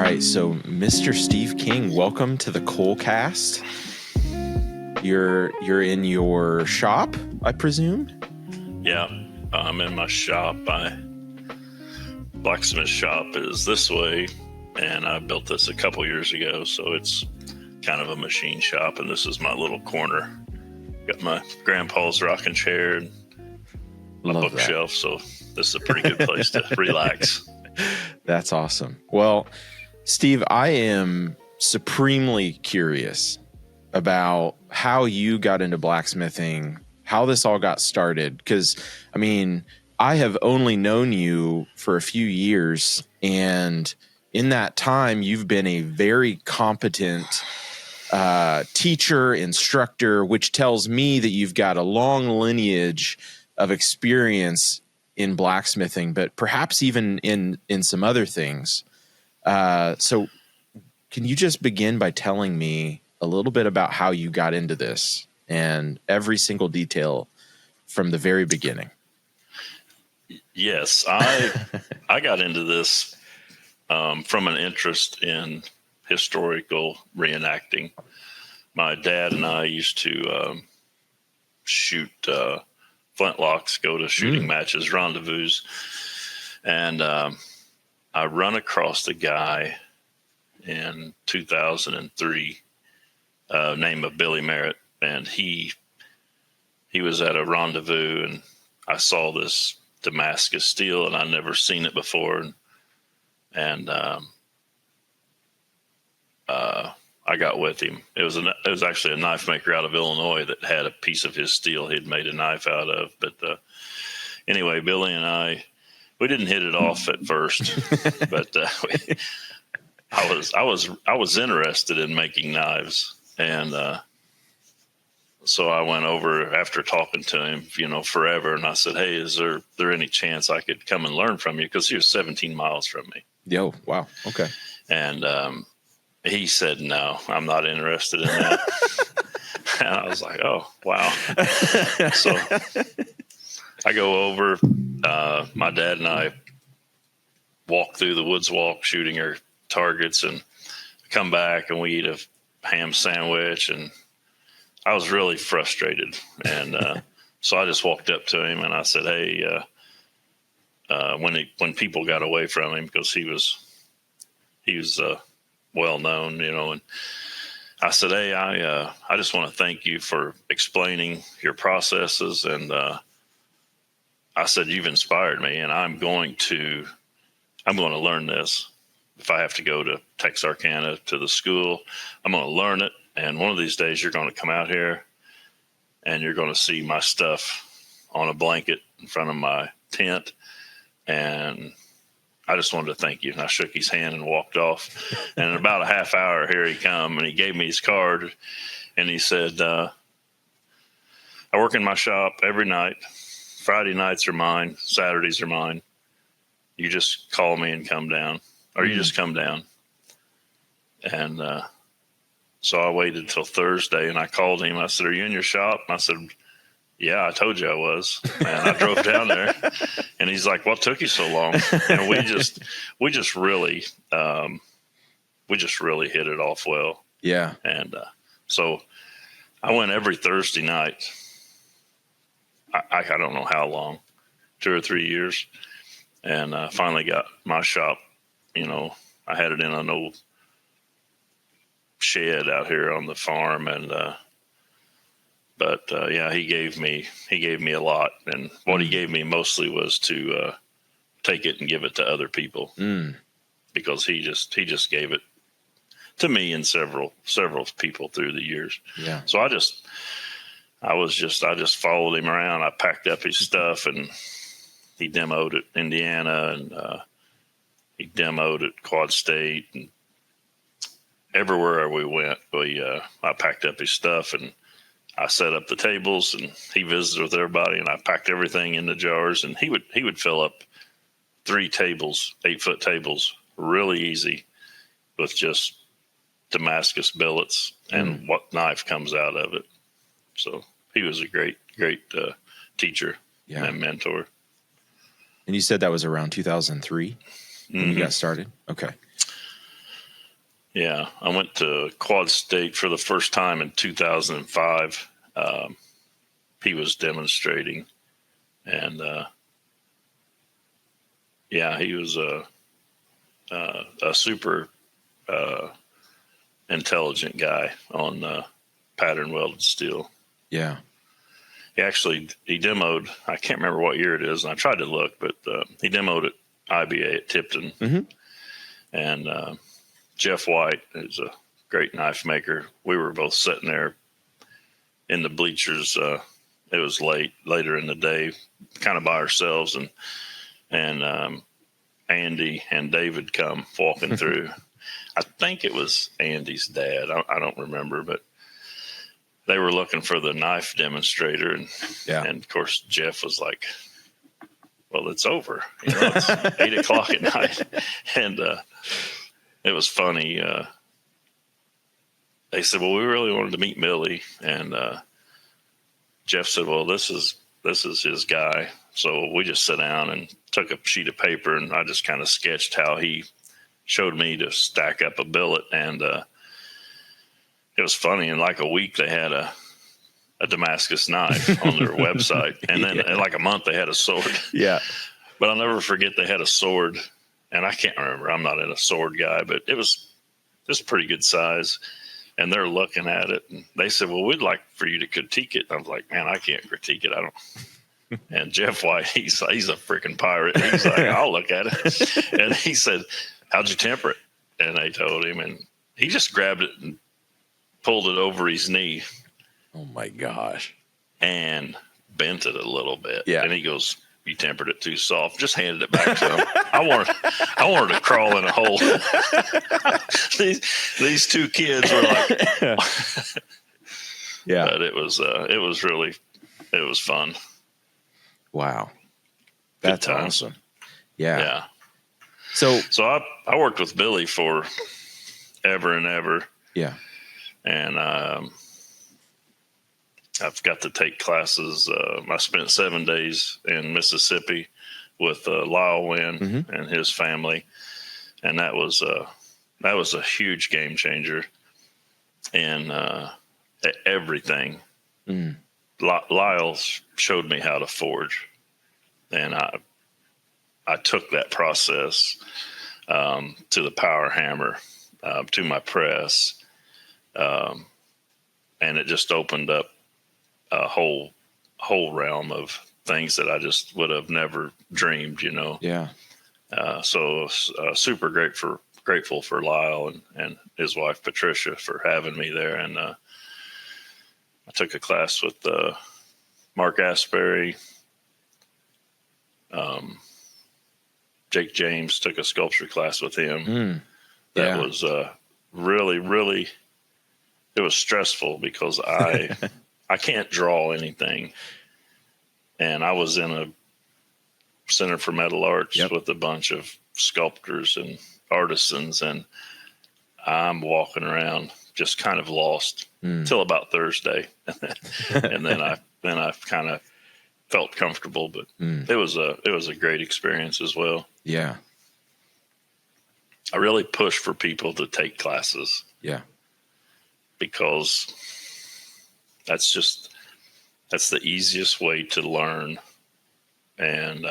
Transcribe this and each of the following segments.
right, so Mr. Steve King, welcome to the Coalcast. You're in your shop, I presume? Yeah, I'm in my shop. My blacksmith shop is this way, and I built this a couple years ago, so it's kind of a machine shop, and this is my little corner. Got my grandpa's rocking chair and my Love bookshelf, so this is a pretty good place to relax. That's awesome. Well, Steve, I am supremely curious about how you got into blacksmithing, how this all got started. Because, I mean, I have only known you for a few years, and in that time, you've been a very competent teacher, instructor, which tells me that you've got a long lineage of experience in blacksmithing, but perhaps even in some other things. So can you just begin by telling me a little bit about how you got into this and every single detail from the very beginning? Yes, I got into this from an interest in historical reenacting. My dad and I used to shoot flintlocks, go to shooting matches, rendezvous, and I run across a guy in 2003 named Billy Merritt, and he was at a rendezvous, and I saw this Damascus steel, and I'd never seen it before, and I got with him. It was actually a knife maker out of Illinois that had a piece of his steel he'd made a knife out of. But anyway, Billy and I, we didn't hit it off at first, but I was interested in making knives, and so I went over after talking to him, forever, and I said, "Hey, is there any chance I could come and learn from you?" Because he was 17 miles from me. Yo, wow, okay. And he said, "No, I'm not interested in that." And I was like, "Oh, wow." So I go over, my dad and I walk through the woods walk, shooting our targets, and come back and we eat a ham sandwich. And I was really frustrated. And so I just walked up to him and I said, "Hey," when people got away from him, because he was well known, and I said, "Hey, I just want to thank you for explaining your processes." And I said, "You've inspired me, and I'm going to learn this. If I have to go to Texarkana to the school, I'm going to learn it. And one of these days you're going to come out here and you're going to see my stuff on a blanket in front of my tent." And I just wanted to thank you. And I shook his hand and walked off. And in about a half hour, here he come, and he gave me his card, and he said, "I work in my shop every night. Friday nights are mine. Saturdays are mine. You just call me and come down, or you just come down." And so I waited till Thursday, and I called him. I said, "Are you in your shop?" And I said, "Yeah, I told you I was." And I drove down there, and he's like, "What took you so long?" And we just really hit it off well. Yeah. And so I went every Thursday night. I don't know how long, 2 or 3 years, and finally got my shop. I had it in an old shed out here on the farm, and but yeah, he gave me a lot, and what he gave me mostly was to take it and give it to other people, because he just gave it to me and several people through the years. Yeah. So I just followed him around. I packed up his stuff, and he demoed at Indiana, and he demoed at Quad State, and everywhere we went, I packed up his stuff, and I set up the tables, and he visited with everybody, and I packed everything in the jars, and he would fill up 3 tables, 8-foot tables, really easy, with just Damascus billets and what knife comes out of it. So he was a great teacher and mentor. And you said that was around 2003 when you got started? Okay. Yeah, I went to Quad State for the first time in 2005. He was demonstrating, and yeah, he was a super intelligent guy on pattern welded steel. Yeah. He demoed, I can't remember what year it is, and I tried to look, but he demoed at IBA at Tipton. Mm-hmm. And Jeff White is a great knife maker. We were both sitting there in the bleachers. It was later in the day, kind of by ourselves, and Andy and David come walking through. I think it was Andy's dad. I don't remember, but they were looking for the knife demonstrator, and of course Jeff was like, "Well, it's over. It's 8:00 at night," and it was funny. They said, "Well, we really wanted to meet Millie," and Jeff said, "Well, this is his guy." So we just sat down and took a sheet of paper, and I just kind of sketched how he showed me to stack up a billet, and it was funny. In like a week, they had a Damascus knife on their website, and then in like a month, they had a sword. Yeah, but I'll never forget they had a sword, and I can't remember. I'm not a sword guy, but it was just pretty good size. And they're looking at it, and they said, "Well, we'd like for you to critique it." And I was like, "Man, I can't critique it. I don't." And Jeff White, he's a freaking pirate. He's like, "I'll look at it." And he said, "How'd you temper it?" And they told him, and he just grabbed it and pulled it over his knee. Oh my gosh. And bent it a little bit. Yeah. And he goes, "You tempered it too soft." Just handed it back to him. I wanted to crawl in a hole. These two kids were like, yeah. But it was fun. Wow. That's awesome. Yeah. Yeah. So I worked with Billy for ever and ever. Yeah. And I've got to take classes. I spent 7 days in Mississippi with Lyle Wynn and his family, and that was a huge game changer in everything. Mm. Lyle showed me how to forge, and I took that process to the power hammer, to my press, and it just opened up a whole realm of things that I just would have never dreamed, Yeah. So super grateful for Lyle and his wife Patricia for having me there. And I took a class with Mark Asbury. Jake James, took a sculpture class with him. That was really, really, it was stressful because I can't draw anything. And I was in a Center for Metal Arts with a bunch of sculptors and artisans, and I'm walking around just kind of lost till about Thursday. And then I kind of felt comfortable, but it was a great experience as well. Yeah. I really push for people to take classes. Yeah. Because that's the easiest way to learn, and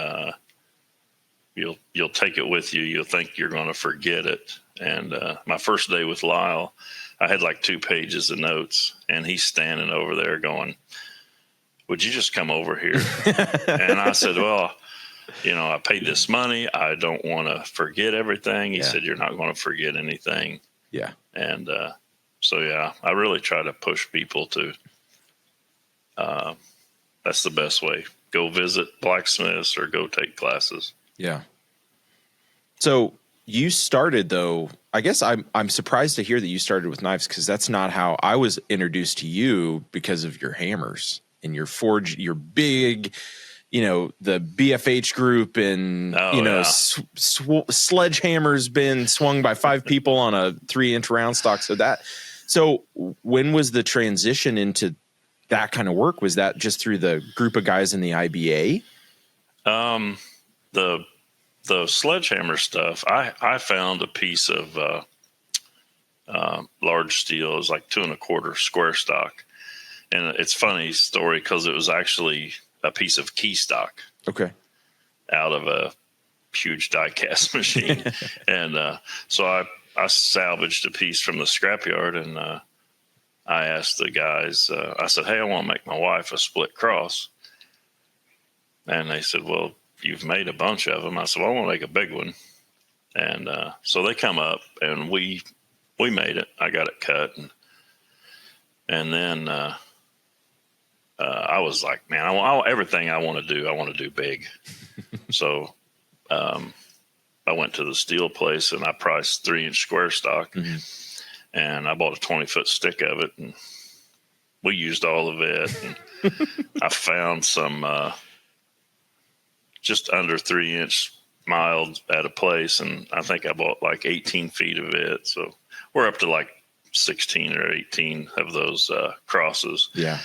you'll take it with you. You'll think you're going to forget it. And my first day with Lyle, I had like 2 pages of notes, and he's standing over there going, "Would you just come over here?" And I said, "Well, I paid this money. I don't want to forget everything." He said, "You're not going to forget anything." Yeah. And so, I really try to push people to, that's the best way. Go visit blacksmiths or go take classes. Yeah. So you started, though, I guess I'm surprised to hear that you started with knives, because that's not how I was introduced to you, because of your hammers and your forge, your big, the BFH group, and, sledgehammer's been swung by 5 people on a 3-inch round stock. So when was the transition into that kind of work? Was that just through the group of guys in the IBA? The sledgehammer stuff, I found a piece of large steel. It was like 2 1/4 square stock. And it's a funny story because it was actually a piece of key stock. Okay. Out of a huge die cast machine. And so I salvaged a piece from the scrapyard, and I asked the guys, I said, hey, I want to make my wife a split cross. And they said, well, you've made a bunch of them. I said, well, I want to make a big one. And so they come up, and we made it. I got it cut. And then I was like, man, everything I want to do big. So I went to the steel place, and I priced 3-inch square stock. And I bought a 20-foot stick of it, and we used all of it. And I found some just under 3-inch mild at a place, and I think I bought like 18 feet of it. So we're up to like 16 or 18 of those crosses. Yeah.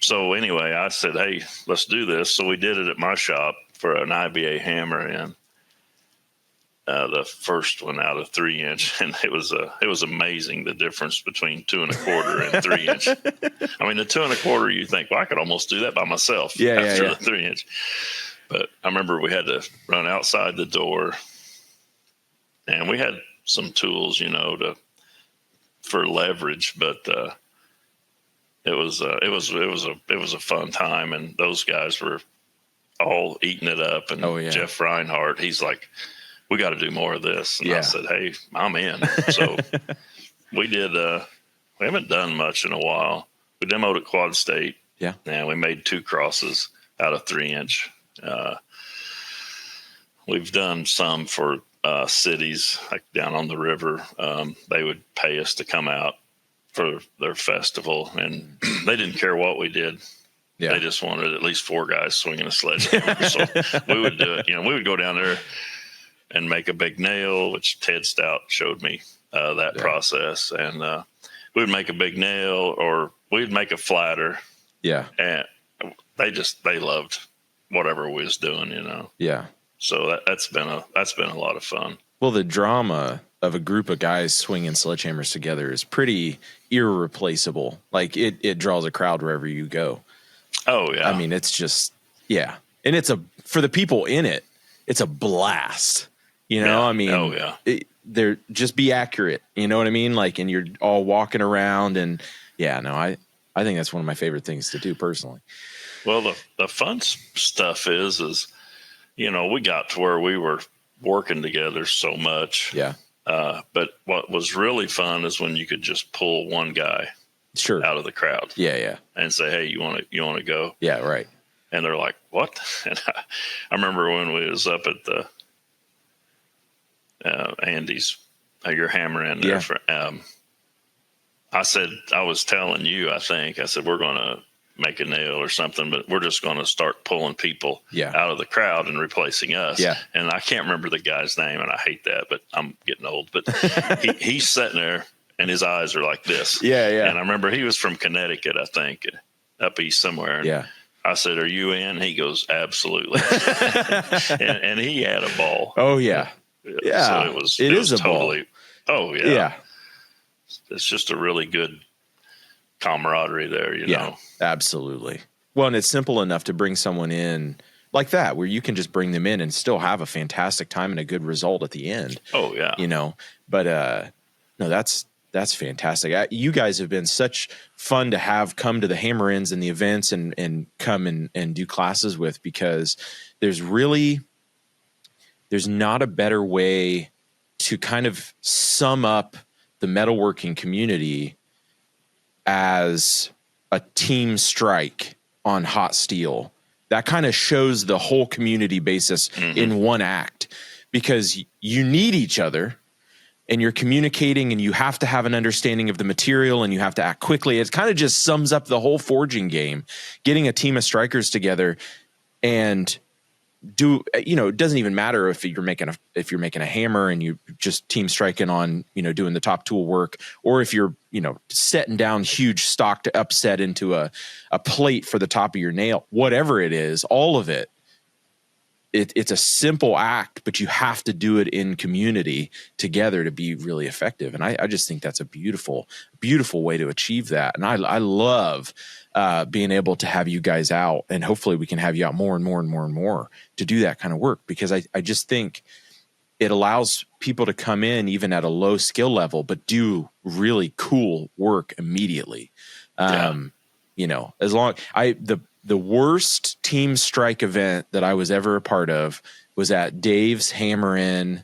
So anyway, I said, hey, let's do this. So we did it at my shop for an IBA hammer, and the first one out of 3-inch, and it was amazing the difference between 2 1/4 and 3-inch. I mean, the 2 1/4, you think, well, I could almost do that by myself after the 3-inch. But I remember we had to run outside the door, and we had some tools, for leverage, but it was a fun time, and those guys were all eating it up. And Jeff Reinhardt, he's like, we got to do more of this. And I said, hey, I'm in. So we did, we haven't done much in a while. We demoed at Quad State. Yeah. And we made 2 crosses out of 3-inch. We've done some for cities like down on the river. They would pay us to come out for their festival, and they didn't care what we did. Yeah. They just wanted at least 4 guys swinging a sledgehammer. So we would do it. We would go down there and make a big nail, which Ted Stout showed me that process. And we would make a big nail, or we'd make a flatter. Yeah. And they loved whatever we was doing, Yeah. So that's been a lot of fun. Well, the drama of a group of guys swinging sledgehammers together is pretty irreplaceable. Like it draws a crowd wherever you go. Oh yeah. I mean, it's just, and for the people in it, it's a blast. I mean, they're just be accurate. You know what I mean? Like, and you're all walking around, and I think that's one of my favorite things to do personally. Well, the fun stuff is, we got to where we were working together so much. Yeah. But what was really fun is when you could just pull one guy out of the crowd. Yeah. Yeah. And say, hey, you want to go? Yeah. Right. And they're like, what? And I remember when we was up at the, Andy's, your hammer in there. Yeah. I said, I was telling you, I said, we're going to make a nail or something, but we're just going to start pulling people out of the crowd and replacing us. Yeah. And I can't remember the guy's name, and I hate that, but I'm getting old. But he's sitting there, and his eyes are like this. Yeah, yeah. And I remember he was from Connecticut, I think, up east somewhere. And I said, are you in? He goes, absolutely. and he had a ball. Oh, yeah. Yeah. So it was a totally ball. Oh, yeah. Yeah. It's just a really good camaraderie there, you know? Absolutely. Well, and it's simple enough to bring someone in like that, where you can just bring them in and still have a fantastic time and a good result at the end. Oh, yeah. But no, that's fantastic. You guys have been such fun to have come to the hammer-ins and the events and come and do classes with, because there's not a better way to kind of sum up the metalworking community as a team strike on hot steel. That kind of shows the whole community basis in one act, because you need each other and you're communicating, and you have to have an understanding of the material, and you have to act quickly. It kind of just sums up the whole forging game, getting a team of strikers together and it doesn't even matter if you're making a hammer and you just team striking on, doing the top tool work, or if you're, setting down huge stock to upset into a plate for the top of your nail, whatever it is, all of it it's a simple act, but you have to do it in community together to be really effective. And I just think that's a beautiful, beautiful way to achieve that. And I love being able to have you guys out, and hopefully we can have you out more and more and more and more to do that kind of work, because I just think it allows people to come in even at a low skill level, but do really cool work immediately. You know, as long the worst team strike event that I was ever a part of was at Dave's Hammer In,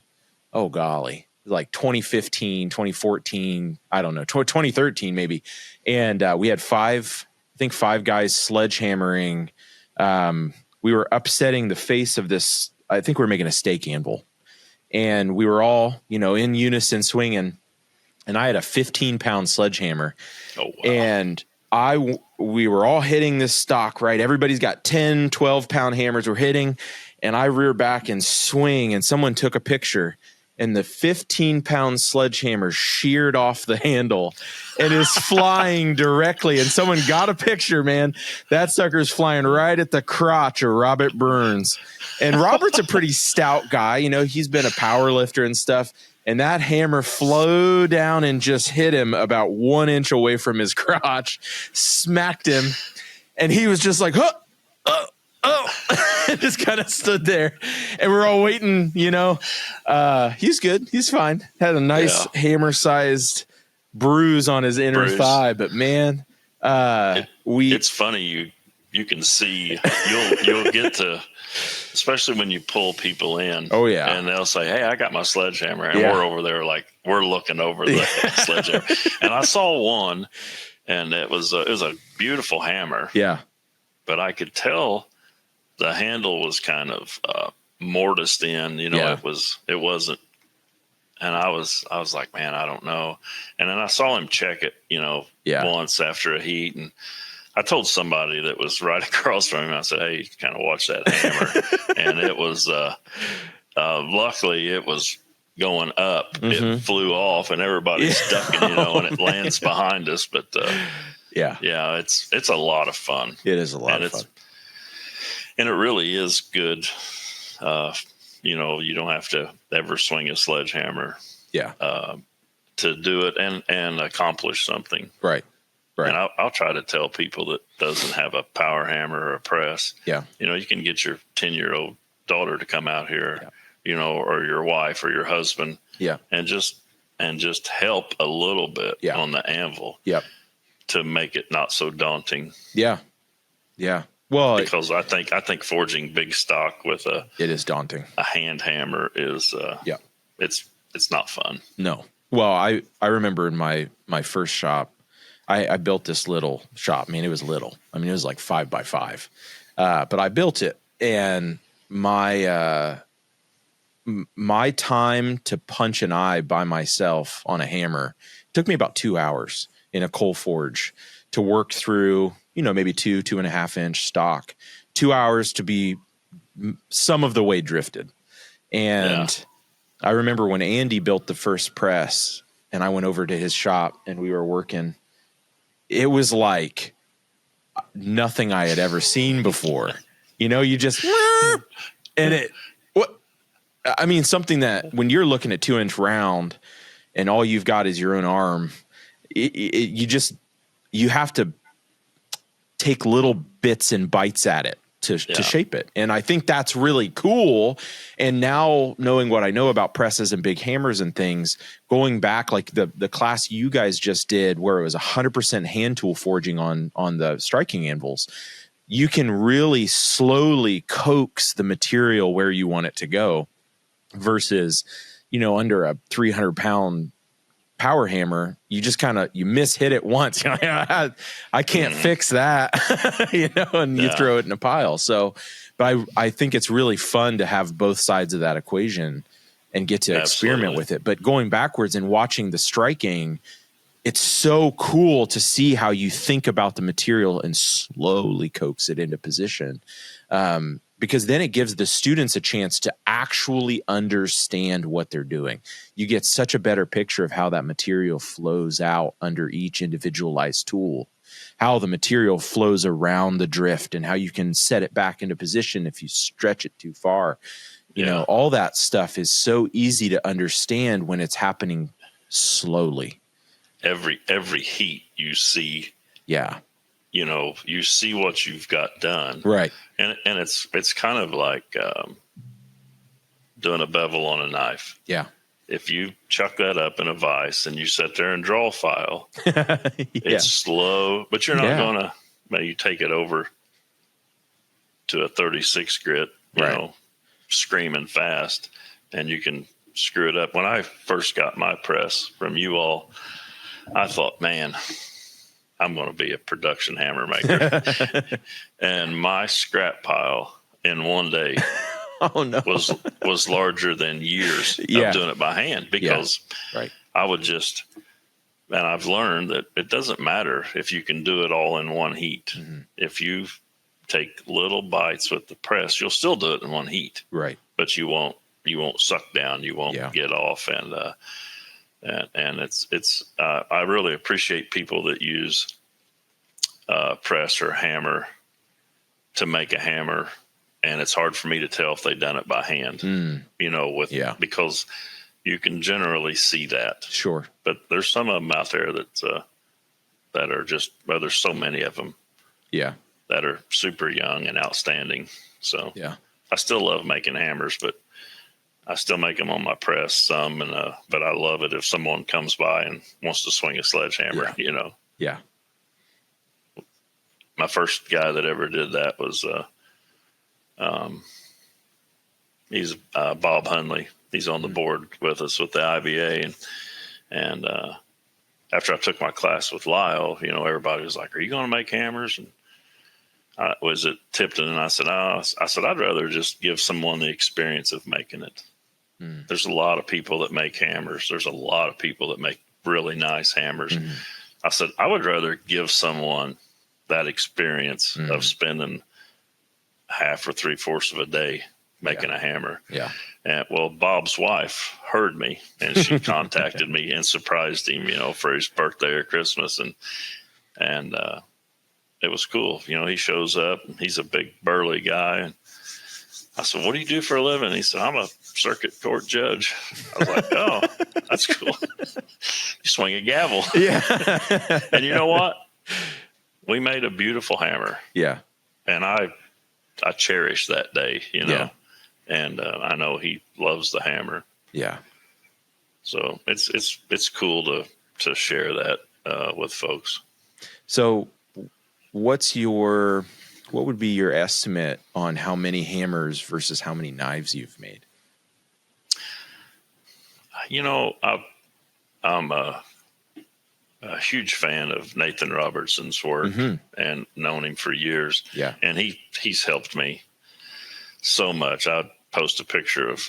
oh golly, like 2015, 2014, I don't know, 2013 maybe. And we had five guys sledgehammering. We were upsetting the face of this, I think we were making a steak anvil. And we were all, you know, in unison swinging. And I had a 15-pound sledgehammer. Oh, wow. And we were all hitting this stock, right? Everybody's got 10, 12-pound hammers we're hitting. And I rear back and swing, and someone took a picture, and the 15-pound sledgehammer sheared off the handle and is flying directly. And someone got a picture, man. That sucker's flying right at the crotch of Robert Burns. And Robert's a pretty stout guy. You know, he's been a power lifter and stuff. And that hammer flowed down and just hit him about 1 inch away from his crotch, smacked him. And he was just like, oh, just kind of stood there. And we're all waiting, you know. He's good. He's fine. Had a nice hammer-sized bruise on his inner thigh. But, man, it's funny. You can see, you'll get to, especially when you pull people in. Oh yeah. And they'll say, "Hey, I got my sledgehammer." And we're over there like we're looking over the sledgehammer. And I saw one, and it was a beautiful hammer. Yeah. But I could tell the handle was kind of mortised in, you know, it wasn't. And I was like, man, I don't know. And then I saw him check it, you know, once after a heat, and I told somebody that was right across from him, I said, "Hey, kind of watch that hammer." And it was, luckily it was going up. Mm-hmm. It flew off, and everybody's ducking, you know, and it lands behind us. But it's a lot of fun. It is a lot of fun. And it really is good. You know, you don't have to ever swing a sledgehammer to do it and accomplish something. Right. Right. And I'll try to tell people that doesn't have a power hammer or a press. Yeah. You know, you can get your 10-year-old daughter to come out here, you know, or your wife or your husband. Yeah. And just help a little bit on the anvil. Yeah. To make it not so daunting. Yeah. Yeah. Well, because I think forging big stock with it is daunting. A hand hammer is it's not fun. No. Well, I remember in my first shop, I built this little shop. I mean, it was little. I mean, it was like 5 by 5. But I built it, and my time to punch an eye by myself on a hammer took me about 2 hours in a coal forge to work through, you know, maybe 2.5 inch stock, 2 hours to be some of the way drifted. And I remember when Andy built the first press and I went over to his shop and we were working, it was like nothing I had ever seen before. You know, you just, and I mean, something that when you're looking at 2 inch round and all you've got is your own arm, you have to take little bits and bites at it to shape it. And I think that's really cool. And now knowing what I know about presses and big hammers and things, going back like the class you guys just did where it was 100% hand tool forging on the striking anvils, you can really slowly coax the material where you want it to go versus, you know, under a 300-pound power hammer, you just kind of, you hit it once. You know, I can't fix that, you know, and you throw it in a pile. So, but I think it's really fun to have both sides of that equation and get to experiment with it. But going backwards and watching the striking, it's so cool to see how you think about the material and slowly coax it into position. Because then it gives the students a chance to actually understand what they're doing. You get such a better picture of how that material flows out under each individualized tool. how the material flows around the drift and how you can set it back into position if you stretch it too far. You know, all that stuff is so easy to understand when it's happening slowly. Every heat you see, you know, you see what you've got done, right? And it's kind of like doing a bevel on a knife. Yeah. If you chuck that up in a vise and you sit there and draw file, it's slow, but you're not going to, you take it over to a 36 grit, you know, screaming fast, and you can screw it up. When I first got my press from you all, I thought, man, I'm going to be a production hammer maker. And my scrap pile in one day was larger than years of doing it by hand, because I would just, and I've learned that it doesn't matter if you can do it all in one heat. Mm-hmm. If you take little bites with the press, you'll still do it in one heat. Right. But you won't suck down. You won't get off. And it's I really appreciate people that use press or hammer to make a hammer, and it's hard for me to tell if they've done it by hand. You know, because you can generally see that. Sure. But there's some of them out there that are just, well, there's so many of them. Yeah. That are super young and outstanding. So I still love making hammers, but I still make them on my press some, but I love it if someone comes by and wants to swing a sledgehammer, you know. Yeah. My first guy that ever did that was he's Bob Hunley. He's on the board with us with the IBA, and after I took my class with Lyle, you know, everybody was like, "Are you going to make hammers?" And I was at Tipton, and I said, I'd rather just give someone the experience of making it. There's a lot of people that make hammers. There's a lot of people that make really nice hammers. I said, I would rather give someone that experience of spending half or 3/4 of a day making a hammer. Yeah. And well, Bob's wife heard me, and she contacted me and surprised him, you know, for his birthday or Christmas. And it was cool. You know, he shows up, and he's a big burly guy. And I said, "What do you do for a living?" He said, "I'm a circuit court judge." I was like, "Oh, that's cool." You swing a gavel. Yeah. And you know what? We made a beautiful hammer. Yeah. And I cherish that day, you know. Yeah. And I know he loves the hammer. Yeah. So it's cool to share that with folks. So what would be your estimate on how many hammers versus how many knives you've made? You know, I'm a huge fan of Nathan Robertson's work and known him for years. Yeah. And he's helped me so much. I'd post a picture of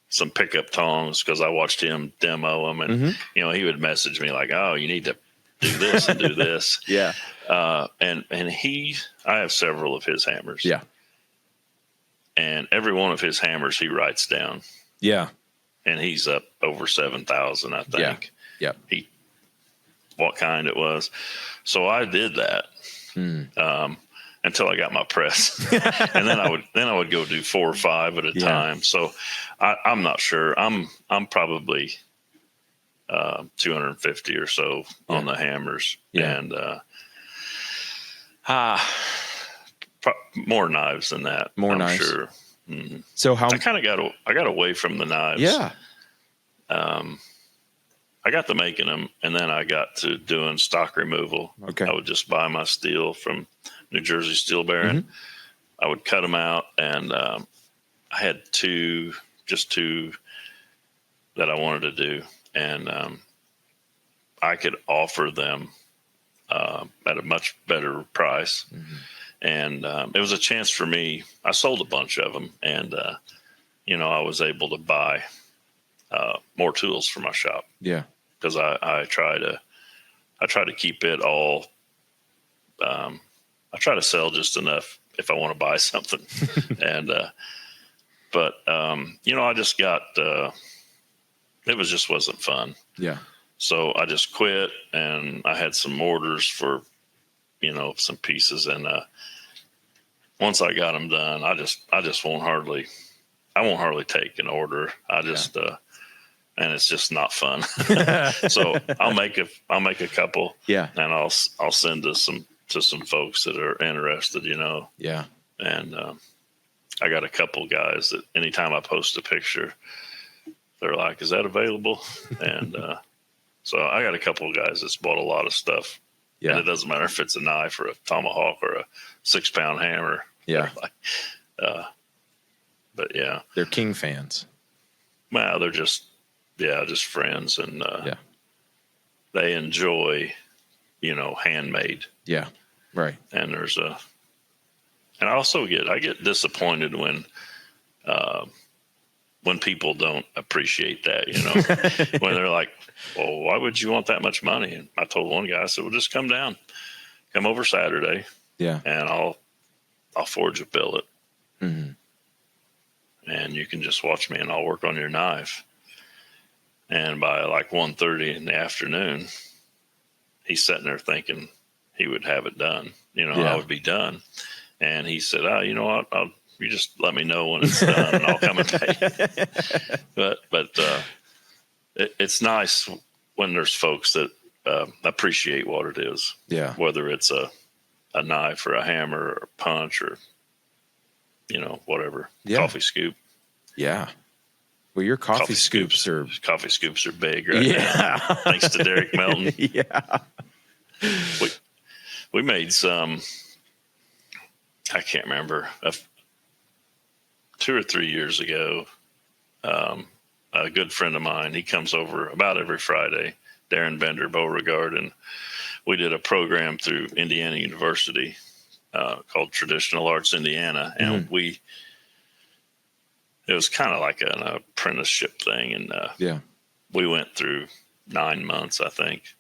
some pickup tongs because I watched him demo them, and you know, he would message me like, "Oh, you need to do this and do this." Yeah. And I have several of his hammers. Yeah. And every one of his hammers he writes down. Yeah. And he's up over 7,000, I think. Yeah. What kind it was. So I did that. Until I got my press. And then I would go do 4 or 5 at a time. So I'm not sure. I'm probably 250 or so on the hammers. Yeah. And more knives than that. More I'm knives. Sure. So I got away from the knives. Yeah. I got to making them, and then I got to doing stock removal. Okay. I would just buy my steel from New Jersey Steel Baron. I would cut them out, and I had two that I wanted to do, and I could offer them at a much better price. And it was a chance for me. I sold a bunch of them, and you know, I was able to buy more tools for my shop. Yeah, because I try to keep it all. I try to sell just enough if I want to buy something, and but you know, I just got it wasn't fun. Yeah. So I just quit, and I had some orders for some pieces. And once I got them done, I just won't hardly take an order. And it's just not fun. So I'll make a couple, yeah, and I'll send to some folks that are interested, yeah. And I got a couple guys that anytime I post a picture, they're like, "Is that available?" And so I got a couple of guys that's bought a lot of stuff. Yeah. And it doesn't matter if it's a knife or a tomahawk or a 6-pound hammer. Yeah. But yeah, they're King fans. Well, they're just friends, and yeah, they enjoy, handmade. Yeah. Right. And and I get disappointed when people don't appreciate that, when they're like, "Well, why would you want that much money?" And I told one guy, I said, "Well, just come over Saturday, yeah, and I'll forge a billet, mm-hmm. and you can just watch me, and I'll work on your knife." And by like 1:30 in the afternoon, he's sitting there thinking he would have it done, I would be done. And he said, "Oh, you know what? You just let me know when it's done, and I'll come and pay." But it's nice when there's folks that appreciate what it is. Yeah. Whether it's a knife or a hammer or a punch or, whatever. Yeah. Coffee scoop. Yeah. Well, your coffee scoops are big right now. Thanks to Derek Melton. Yeah. We made some, I can't remember, 2 or 3 years ago. A good friend of mine, he comes over about every Friday, Darren Bender, Beauregard, and we did a program through Indiana University called Traditional Arts Indiana, and it was kind of like an apprenticeship thing, and we went through 9 months, I think,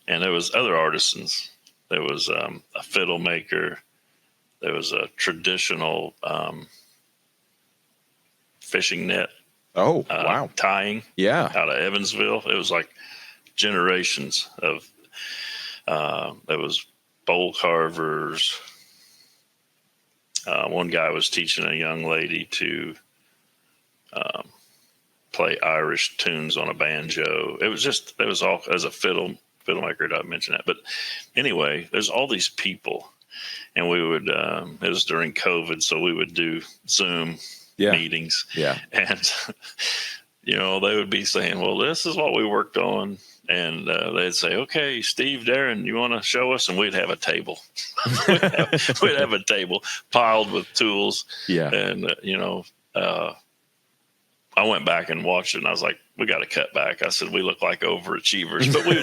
and there was other artisans. There was a fiddle maker. There was a traditional fishing net. Oh, wow. Tying. Yeah. Out of Evansville. It was like generations of, there was bowl carvers. One guy was teaching a young lady to play Irish tunes on a banjo. It was all as a fiddle maker. I mentioned that, but anyway, there's all these people, and we would. It was during COVID, so we would do Zoom meetings. Yeah, and they would be saying, "Well, this is what we worked on." And they'd say, "Okay, Steve, Darren, you want to show us?" And we'd have a table. we'd have a table piled with tools. Yeah. And I went back and watched it, and I was like, "We got to cut back." I said, "We look like overachievers," but we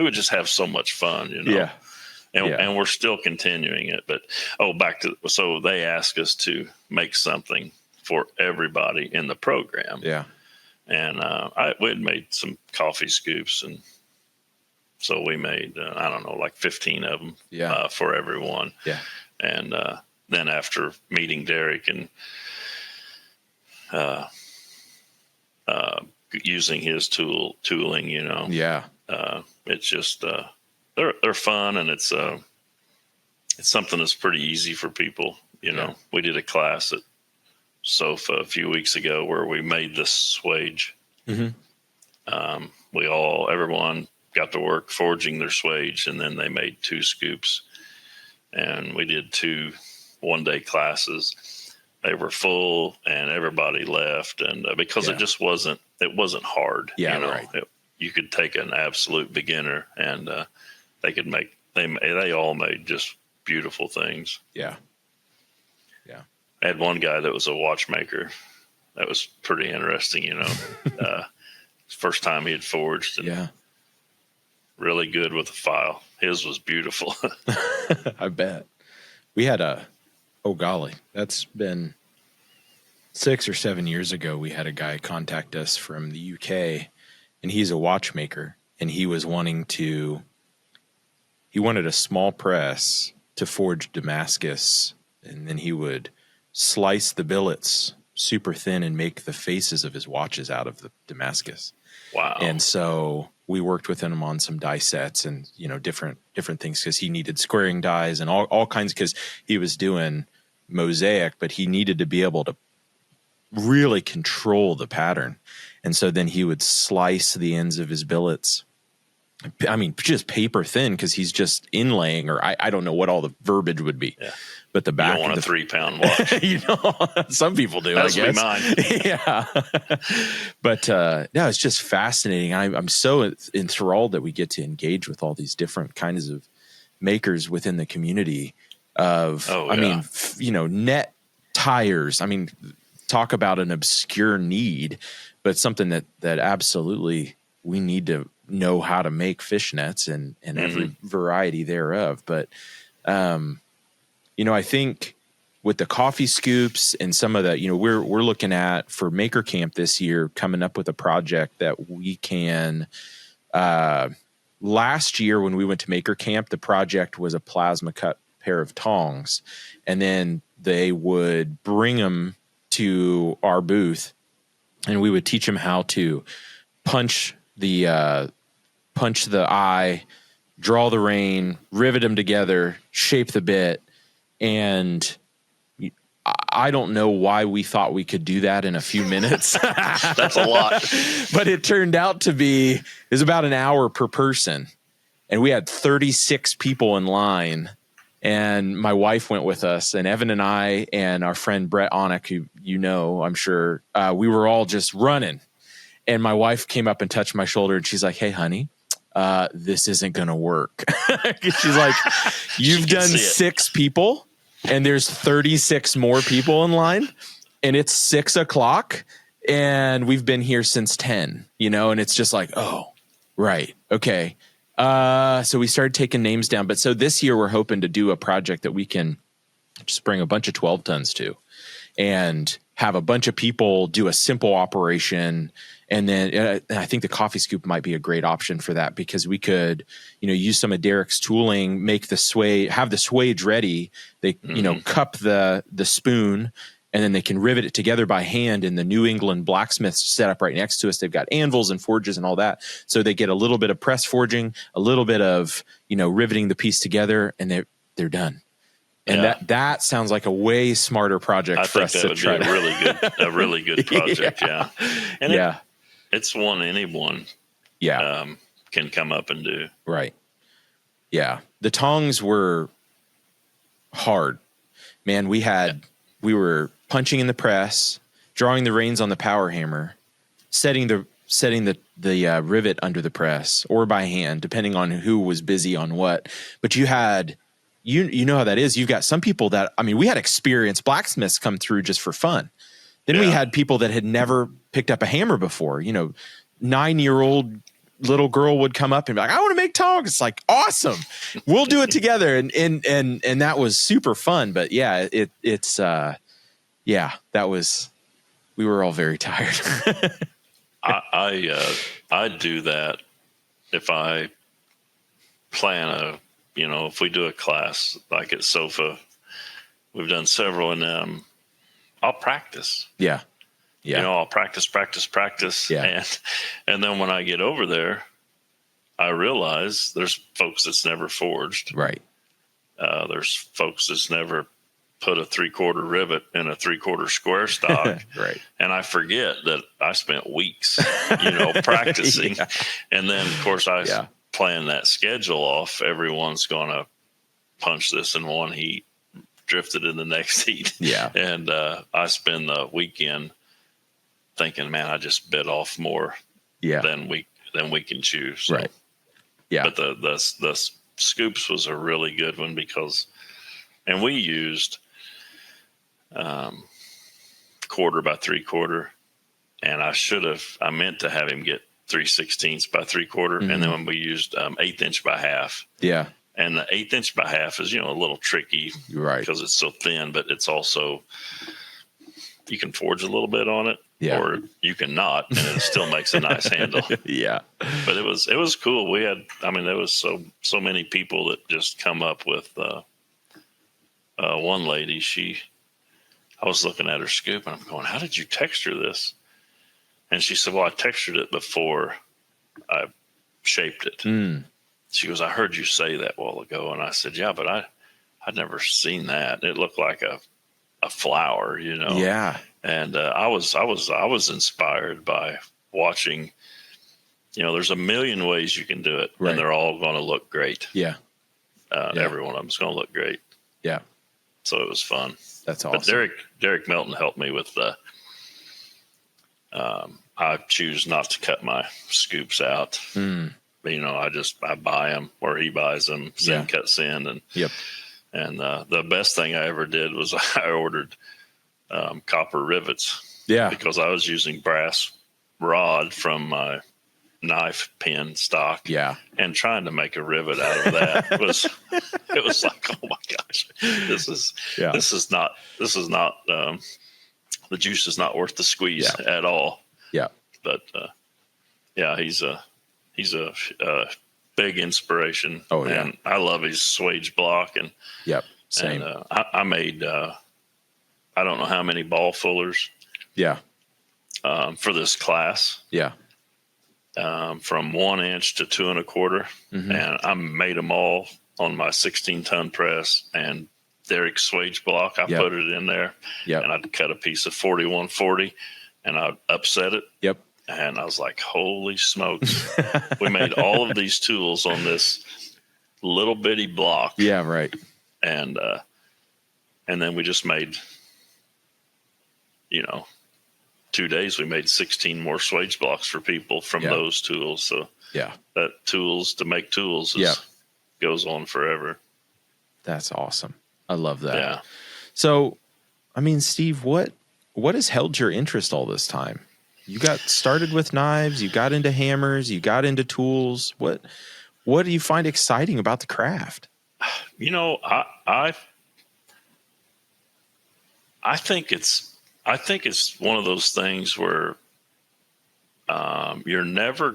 would just have so much fun, Yeah. And we're still continuing it. But so they asked us to make something for everybody in the program. Yeah. And we had made some coffee scoops, and so we made I don't know, like 15 of them for everyone. Yeah. And then after meeting Derek and using his tooling, it's just they're fun, and it's something that's pretty easy for people. We did a class at SOFA a few weeks ago where we made this swage. Mm-hmm. Everyone got to work forging their swage, and then they made 2 scoops, and we did 2 one-day classes. They were full, and everybody left, and because it wasn't hard. Yeah, right. You could take an absolute beginner, and they all made just beautiful things. Yeah. Yeah. I had one guy that was a watchmaker. That was pretty interesting, First time he had forged, and really good with a file. His was beautiful. I bet. We had that's been 6 or 7 years ago. We had a guy contact us from the UK, and he's a watchmaker, and he wanted a small press to forge Damascus, and then he would slice the billets super thin and make the faces of his watches out of the Damascus. Wow. And so we worked with him on some die sets and, different things, because he needed squaring dies and all kinds, because he was doing mosaic, but he needed to be able to really control the pattern. And so then he would slice the ends of his billets. I mean, just paper thin, because he's just inlaying, or I don't know what all the verbiage would be. Yeah. But the back, you don't want a 3-pound watch. Some people do. That's I guess. Mine. Yeah. But no, it's just fascinating. I'm so enthralled that we get to engage with all these different kinds of makers within the community. I mean, net tires. I mean, talk about an obscure need, but something that absolutely we need to know how to make fish nets and every variety thereof. But, I think with the coffee scoops and some of the, we're looking at for Maker Camp this year, coming up with a project that we can, last year when we went to Maker Camp, the project was a plasma cut pair of tongs, and then they would bring them to our booth and we would teach them how to punch the eye, draw the rein, rivet them together, shape the bit. And I don't know why we thought we could do that in a few minutes. That's a lot. But it turned out to be, is about an hour per person. And we had 36 people in line. And my wife went with us, and Evan and I and our friend Brett Onick, who I'm sure, we were all just running. And my wife came up and touched my shoulder, and she's like, "Hey, honey, this isn't going to work." She's like, "You've done 6 people, and there's 36 more people in line, and it's 6:00, and we've been here since 10, and it's just like, oh, right. Okay. So we started taking names down. But so this year we're hoping to do a project that we can just bring a bunch of 12 tons to and have a bunch of people do a simple operation. And then I think the coffee scoop might be a great option for that, because we could, use some of Derek's tooling, make the sway, have the swage ready. They, cup the spoon, and then they can rivet it together by hand in the New England Blacksmith setup right next to us. They've got anvils and forges and all that. So they get a little bit of press forging, a little bit of, riveting the piece together, and they're done. And that sounds like a way smarter project for us to try. I think that would be a really good project. Yeah. And it's one anyone can come up and do. Right. Yeah. The tongs were hard, man. We were punching in the press, drawing the reins on the power hammer, setting the rivet under the press, or by hand, depending on who was busy on what. But you had, you know how that is. You've got some people that, we had experienced blacksmiths come through just for fun. Then we had people that had never picked up a hammer before. 9-year-old little girl would come up and be like, "I want to make tongs." It's like, awesome. We'll do it together. And that was super fun. But we were all very tired. I do that if I plan if we do a class like at SOFA, we've done several, and I'll practice. Yeah. I'll practice. Yeah. And then when I get over there, I realize there's folks that's never forged. Right. There's folks that's never put a 3/4 rivet in a 3/4 square stock. Right. And I forget that I spent weeks, practicing. Yeah. And then of course I plan that schedule off. Everyone's going to punch this in one heat, drift it in the next heat. Yeah. And I spend the weekend thinking, man, I just bit off more than we can chew. So. Right. Yeah. But the scoops was a really good one and we used 1/4 by 3/4, and I meant to have him get 3/16 by 3/4, and then when we used 1/8 inch by half. Yeah. And the 1/8 inch by half is, a little tricky, right? Because it's so thin, but it's also, you can forge a little bit on it, or you can not, and it still makes a nice handle. Yeah. But it was cool. We had, there was so many people that just come up with, one lady, I was looking at her scoop and I'm going, "How did you texture this?" And she said, "Well, I textured it before I shaped it. She goes, I heard you say that a while ago. And I said, yeah, but I'd never seen that. It looked like a flower, you know? Yeah. And I was inspired by watching, you know, there's a million ways you can do it, Right. and they're all going to look great. Yeah. Every one of them's going to look great. Yeah. So it was fun. That's awesome. But Derek Melton helped me with the, I choose not to cut my scoops out. You know, I buy them or he buys them, send cut send. And, and the best thing I ever did was I ordered copper rivets. Yeah. Because I was using brass rod from my knife pin stock. Yeah. And trying to make a rivet out of that it was like, oh my gosh, this is not the juice is not worth the squeeze at all. Yeah. But he's a big inspiration. Oh yeah. And I love his swage block and same. And I made I don't know how many ball fullers. Yeah. For this class. Yeah. From 1 inch to 2 1/4. And I made them all on my 16-ton press and Derek's swage block. I put it in there and I'd cut a piece of 4140 and I'd upset it. Yep. And I was like, holy smokes. We made all of these tools on this little bitty block. Yeah. Right. And then we just made, 2 days, we made 16 more swage blocks for people from those tools. So that tools to make tools goes on forever. That's awesome. I love that. Yeah. So, I mean, Steve, what has held your interest all this time? You got started with knives, you got into hammers, you got into tools. What do you find exciting about the craft? I think it's one of those things where you're never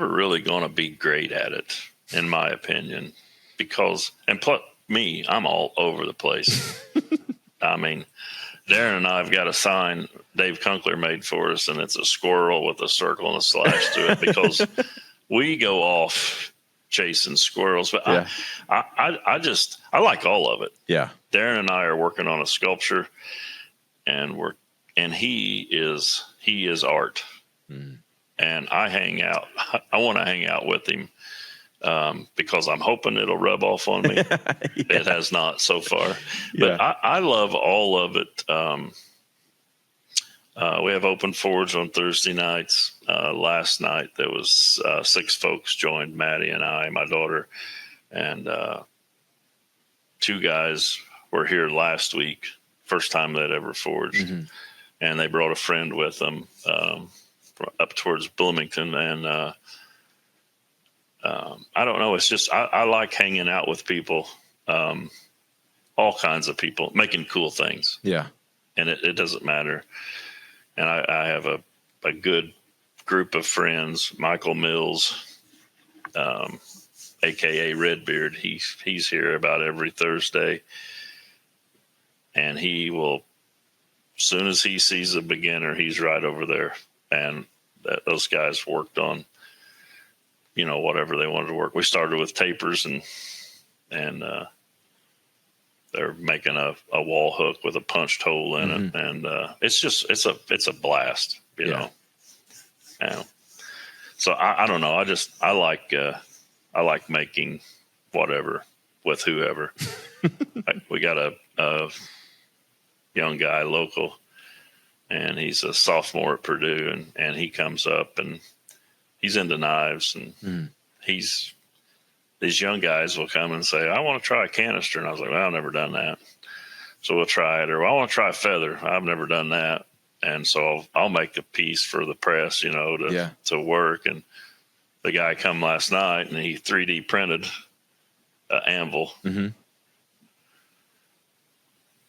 really gonna be great at it, in my opinion, because me, I'm all over the place. I mean, Darren and I have got a sign Dave Kunkler made for us, and it's a squirrel with a circle and a slash to it because we go off chasing squirrels. But I like all of it. Yeah. Darren and I are working on a sculpture, and he is art. And I hang out. I want to hang out with him because I'm hoping it'll rub off on me. It has not so far, but I love all of it. We have open forge on Thursday nights. Last night there was 6 folks joined, Maddie and I, my daughter, and 2 guys were here last week, first time they'd ever forged, and they brought a friend with them up towards Bloomington, and I don't know. It's just I like hanging out with people, all kinds of people, making cool things. Yeah, and it doesn't matter. And I have a good group of friends. Michael Mills, aka Redbeard, he's here about every Thursday, and he will, as soon as he sees a beginner, he's right over there. And those guys worked on, whatever they wanted to work. We started with tapers and they're making a wall hook with a punched hole in it. And it's a blast, you know. Yeah. So I don't know. I like making whatever with whoever. We got a young guy local, and he's a sophomore at Purdue, and he comes up and he's into knives, and these young guys will come and say, I want to try a canister. And I was like, well, I've never done that. So we'll try it. Or I want to try a feather. I've never done that. And so I'll make a piece for the press, to work. And the guy come last night and he 3D printed an anvil. And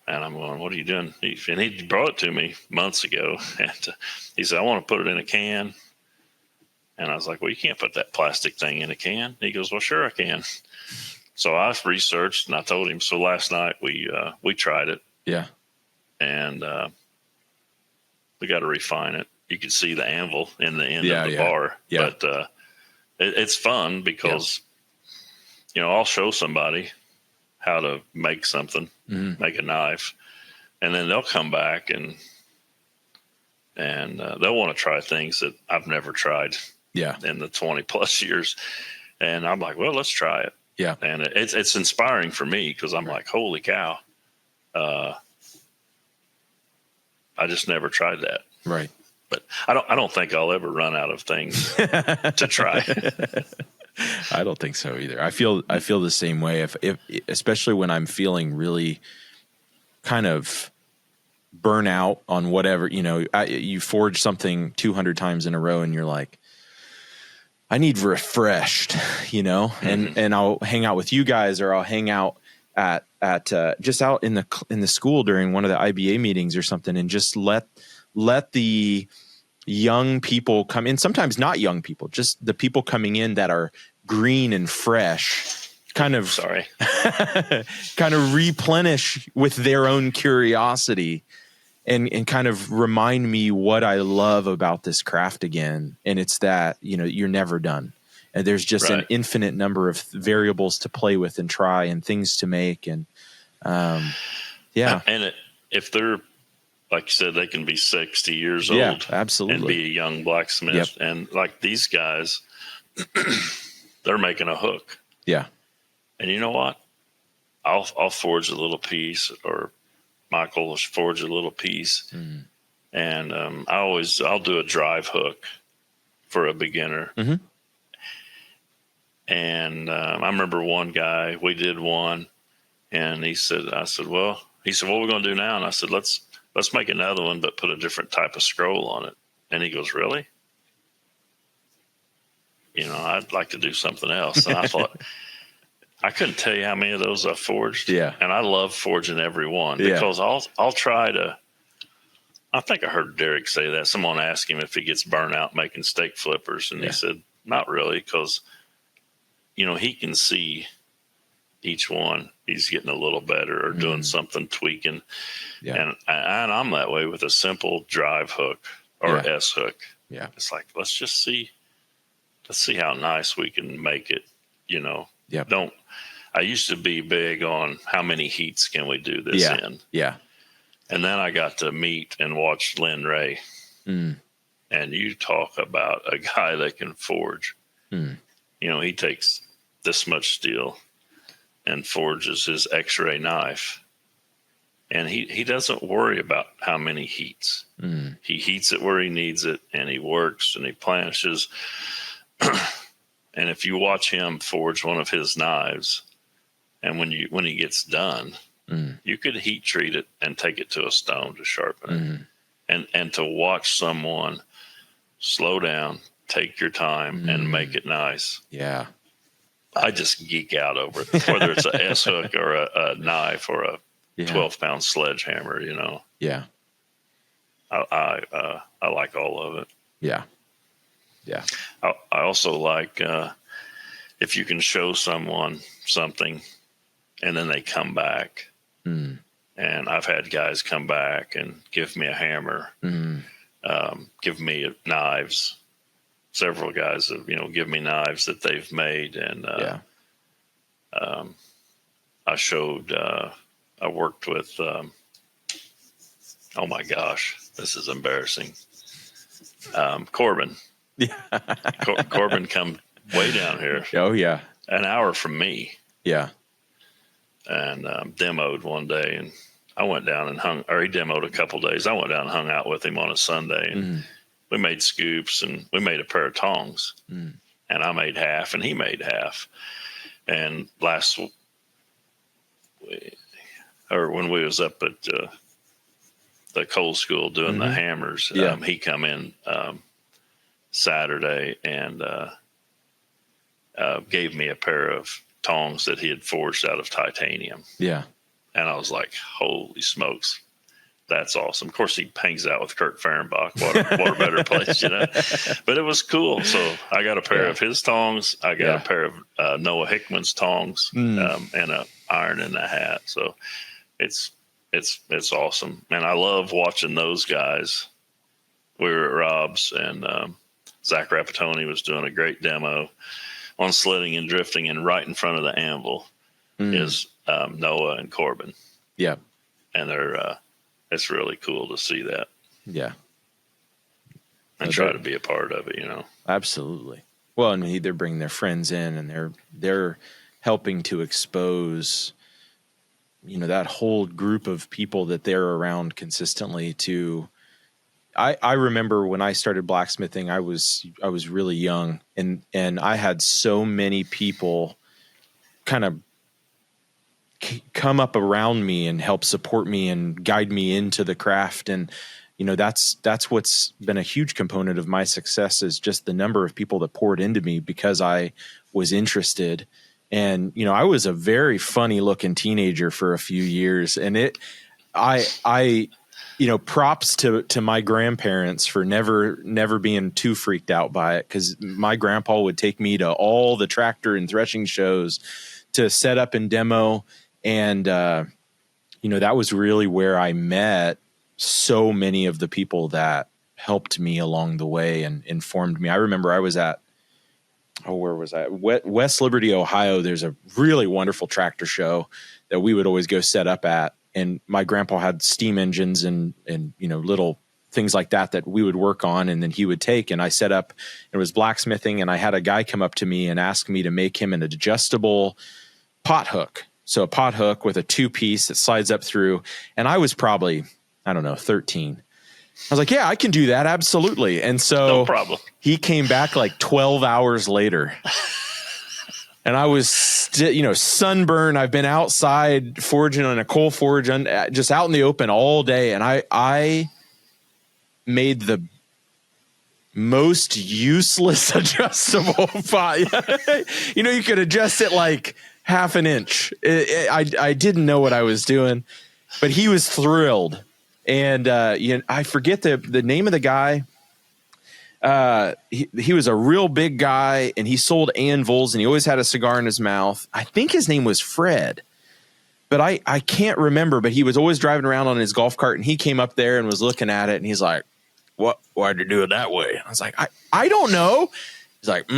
I'm going, what are you doing? And he brought it to me months ago. And he said, I want to put it in a can. And I was like, well, you can't put that plastic thing in a can. He goes, well, sure I can. So I researched and I told him. So last night we tried it. Yeah. And we got to refine it. you could see the anvil in the end of the bar. Yeah. But it's fun because, I'll show somebody how to make something, make a knife, and then they'll come back and they'll want to try things that I've never tried in the 20 plus years. And I'm like, well, let's try it. Yeah. And it's inspiring for me because I'm like, holy cow. I just never tried that. Right. But I don't think I'll ever run out of things to try. I don't think so either. I feel the same way. If especially when I'm feeling really kind of burn out on whatever, you forge something 200 times in a row and you're like, I need refreshed, and I'll hang out with you guys, or I'll hang out at just out in the school during one of the IBA meetings or something, and just let the young people come in. Sometimes not young people, just the people coming in that are green and fresh, kind of replenish with their own curiosity. And kind of remind me what I love about this craft again. And it's that, you're never done. And there's just an infinite number of variables to play with and try and things to make. And, And if they're, like you said, they can be 60 years old. Yeah, absolutely. And be a young blacksmith. Yep. And like these guys, they're making a hook. Yeah. And you know what? I'll forge a little piece, or Michael will forge a little piece, and I'll do a drive hook for a beginner. And I remember one guy, we did one, and I said, what are we going to do now? And I said, let's make another one, but put a different type of scroll on it. And he goes, really? I'd like to do something else. And I thought, I couldn't tell you how many of those I forged. Yeah. And I love forging every one because I'll try to, I think I heard Derek say that. Someone asked him if he gets burnt out making steak flippers. And he said, not really, because, he can see each one. He's getting a little better or doing something, tweaking. Yeah. And I'm that way with a simple drive hook or S hook. Yeah. It's like, let's see how nice we can make it, Yeah. I used to be big on how many heats can we do this in. Yeah. And then I got to meet and watch Lynn Ray. And you talk about a guy that can forge. He takes this much steel and forges his X-ray knife. And he doesn't worry about how many heats. He heats it where he needs it, and he works and he planishes. And if you watch him forge one of his knives, and when he gets done, you could heat treat it and take it to a stone to sharpen it. And to watch someone slow down, take your time, and make it nice. Yeah. I just geek out over it, whether it's a S hook or a knife or a 12-pound sledgehammer, Yeah. I like all of it. Yeah. Yeah. I also like if you can show someone something and then they come back. And I've had guys come back and give me a hammer, give me knives. Several guys have, give me knives that they've made. And I worked with, oh my gosh, this is embarrassing. Corbin. Yeah. Corbin come way down here. Oh, yeah. An hour from me. Yeah. And demoed one day. And I went down and he demoed a couple days. I went down and hung out with him on a Sunday. And we made scoops and we made a pair of tongs. And I made half and he made half. And when we was up at the coal school doing the hammers, he come in Saturday and gave me a pair of tongs that he had forged out of titanium. Yeah. And I was like, holy smokes, that's awesome. Of course, he hangs out with Kurt Fehrenbach. What a better place, But it was cool. So I got a pair of his tongs. I got a pair of Noah Hickman's tongs and an iron in the hat. So it's awesome. And I love watching those guys we were at Rob's, and Zach Rapatoni was doing a great demo on slitting and drifting, and right in front of the anvil is Noah and Corbin. Yeah. And they're it's really cool to see that. Yeah. And try to be a part of it, Absolutely. Well, I mean, they're bringing their friends in, and they're helping to expose, that whole group of people that they're around consistently to. I remember when I started blacksmithing, I was really young, and I had so many people kind of come up around me and help support me and guide me into the craft. And, that's what's been a huge component of my success, is just the number of people that poured into me because I was interested. And, I was a very funny looking teenager for a few years, and props to my grandparents for never being too freaked out by it. 'Cause my grandpa would take me to all the tractor and threshing shows to set up and demo. And, that was really where I met so many of the people that helped me along the way and informed me. I remember I was at, where was I? West Liberty, Ohio. There's a really wonderful tractor show that we would always go set up at. And my grandpa had steam engines and little things like that we would work on, and then he would take, and I set up, it was blacksmithing, and I had a guy come up to me and ask me to make him an adjustable pot hook. So a pot hook with a 2-piece that slides up through. And I was probably, 13. I was like, yeah, I can do that. Absolutely. And so no problem. He came back like 12 hours later. And I was, sunburned. I've been outside forging on a coal forge, just out in the open all day. And I made the most useless adjustable pot. You could adjust it like half an inch. I didn't know what I was doing, but he was thrilled. And I forget the name of the guy. He was a real big guy, and he sold anvils, and he always had a cigar in his mouth. I think his name was Fred, but I can't remember. But he was always driving around on his golf cart, and he came up there and was looking at it, and he's like, why'd you do it that way? I was like, I don't know. He's like,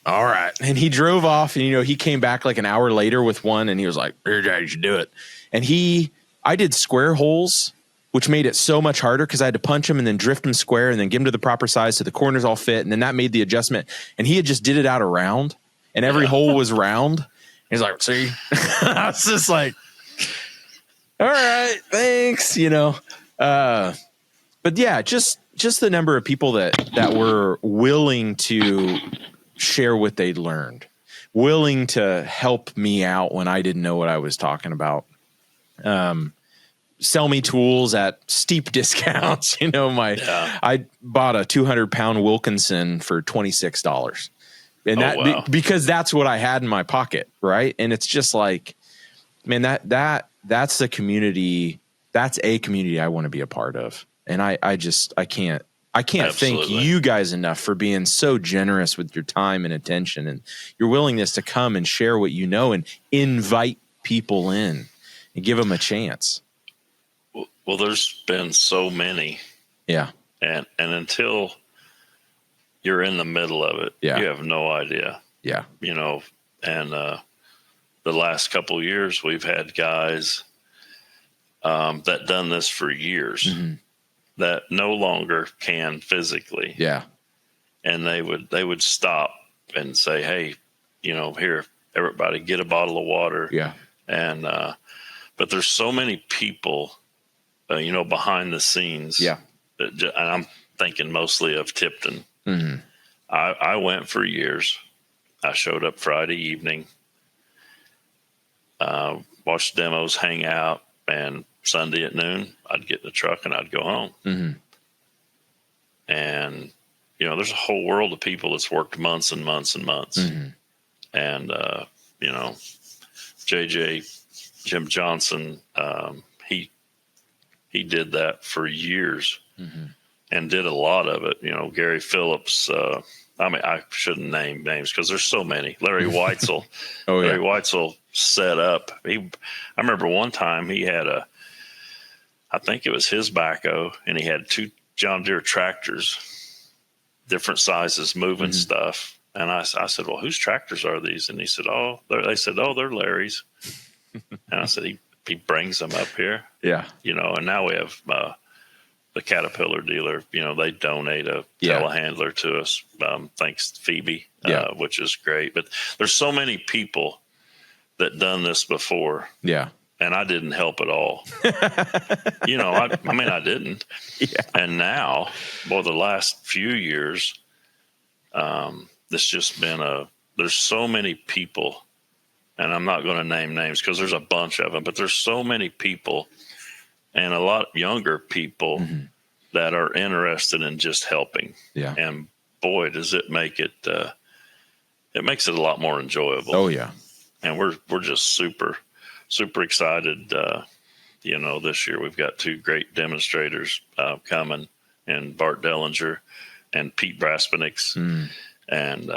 all right. And he drove off, and, he came back like an hour later with one, and he was like, here's how you should do it. And I did square holes, which made it so much harder because I had to punch them and then drift them square and then give them to the proper size so the corners all fit. And then that made the adjustment. And he had just did it out of round, and every hole was round. He's like, see, I was just like, all right, thanks, but yeah, just the number of people that were willing to share what they'd learned, willing to help me out when I didn't know what I was talking about. Sell me tools at steep discounts. I bought a 200-pound Wilkinson for $26, and because that's what I had in my pocket. Right. And it's just like, man, that's the community. That's a community I want to be a part of. And I can't thank you guys enough for being so generous with your time and attention and your willingness to come and share what you know and invite people in and give them a chance. Well, there's been so many. Yeah. And until you're in the middle of it, you have no idea. Yeah. And the last couple of years, we've had guys that done this for years that no longer can physically. Yeah. And they would stop and say, hey, here, everybody get a bottle of water. Yeah. And, but there's so many people, behind the scenes. Yeah. And I'm thinking mostly of Tipton. Mm-hmm. I went for years. I showed up Friday evening, watched demos, hang out, and Sunday at noon, I'd get in the truck and I'd go home. Mm-hmm. And, there's a whole world of people that's worked months and months and months. Mm-hmm. And, Jim Johnson, he did that for years and did a lot of it. Gary Phillips, I shouldn't name names because there's so many. Larry Weitzel. Larry Weitzel set up. I remember one time he had I think it was his backhoe, and he had John Deere tractors, different sizes, moving stuff. And I said, well, whose tractors are these? And he said, they said, they're Larry's. And I said, he brings them up here. Yeah. And now we have the Caterpillar dealer, they donate a telehandler to us. Thanks to Phoebe, which is great. But there's so many people that done this before. Yeah. And I didn't help at all. I didn't. Yeah. And now, the last few years, it's just been there's so many people, and I'm not going to name names because there's a bunch of them, but there's so many people and a lot younger people that are interested in just helping. Yeah. And boy, does it make it, it makes it a lot more enjoyable. Oh yeah. And we're just super excited. This year we've got 2 great demonstrators coming, and Bart Dellinger and Pete Braspenix. And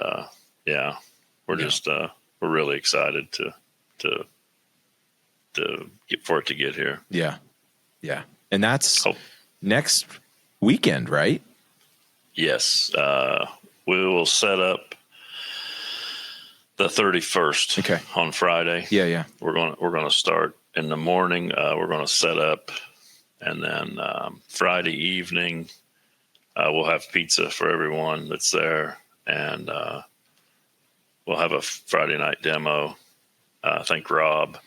we're really excited to get here. Yeah. Yeah. And that's next weekend, right? Yes. We will set up the 31st on Friday. Yeah. We're going to start in the morning. We're going to set up, and then Friday evening we'll have pizza for everyone that's there, and we'll have a Friday night demo. I think Rob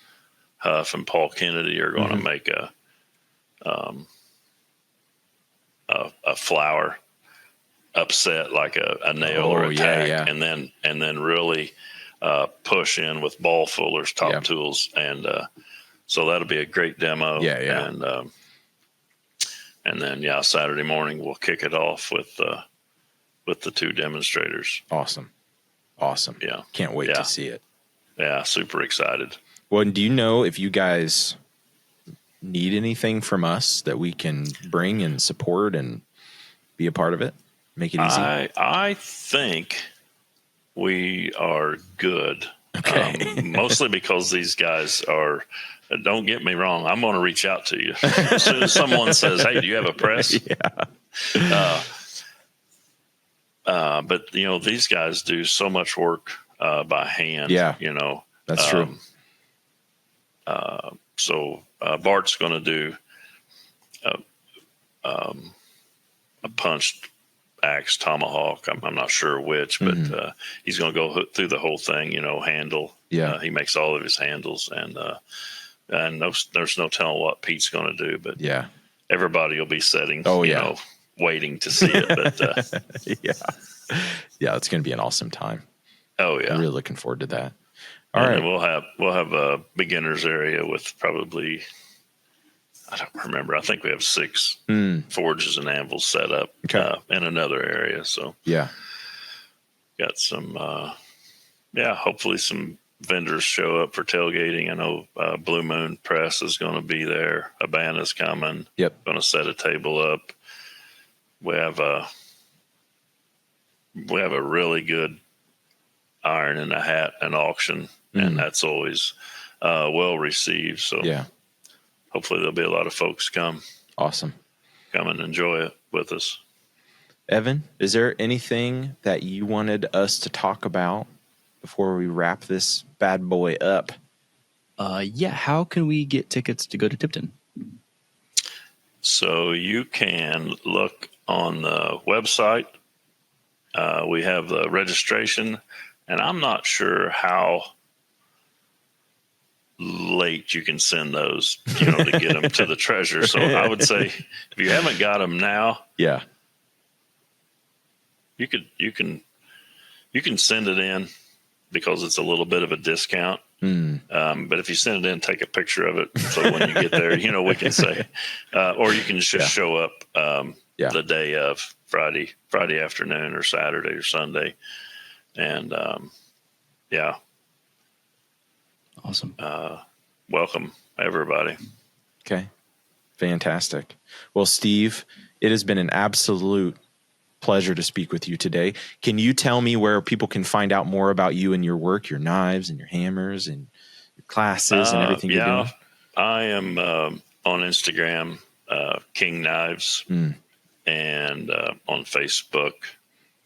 Huff and Paul Kennedy are going to make a flower upset, like a nail or a tack, and then really push in with ball fullers, top tools, and so that'll be a great demo. And then Saturday morning we'll kick it off with the 2 demonstrators. Awesome. Yeah, can't wait to see it. Yeah, super excited. Well, do you know if you guys need anything from us that we can bring and support and be a part of it? Make it easy. I think we are good. Okay. Mostly because these guys are. Don't get me wrong. I'm going to reach out to you as soon as someone says, "Hey, do you have a press?" Yeah. But these guys do so much work by hand. Yeah. That's true. So Bart's going to do a punched axe tomahawk. I'm not sure which, but he's going to go through the whole thing. Handle. Yeah. He makes all of his handles, and there's no telling what Pete's going to do. But everybody will be sitting. Waiting to see it. But yeah, it's going to be an awesome time. Oh yeah, I'm really looking forward to that. All right, we'll have a beginners area with probably, I don't remember. I think we have 6 forges and anvils set up in another area. So got some hopefully some vendors show up for tailgating. I know Blue Moon Press is going to be there. Habana's coming. Yep, going to set a table up. We have a really good iron in the hat and auction, and that's always well received. So hopefully there'll be a lot of folks come and enjoy it with us. Evan, is there anything that you wanted us to talk about before we wrap this bad boy up? How can we get tickets to go to Tipton? So you can look on the website. We have the registration, and I'm not sure how late you can send those, to get them to the treasure. So I would say if you haven't got them now, you can send it in because it's a little bit of a discount. But if you send it in, take a picture of it. So when you get there, we can say, or you can just show up the day of Friday afternoon or Saturday or Sunday. And awesome. Welcome everybody. Okay. Fantastic. Well, Steve, it has been an absolute pleasure to speak with you today. Can you tell me where people can find out more about you and your work, your knives and your hammers and your classes and everything you're doing? I am on Instagram, King Knives, and on Facebook,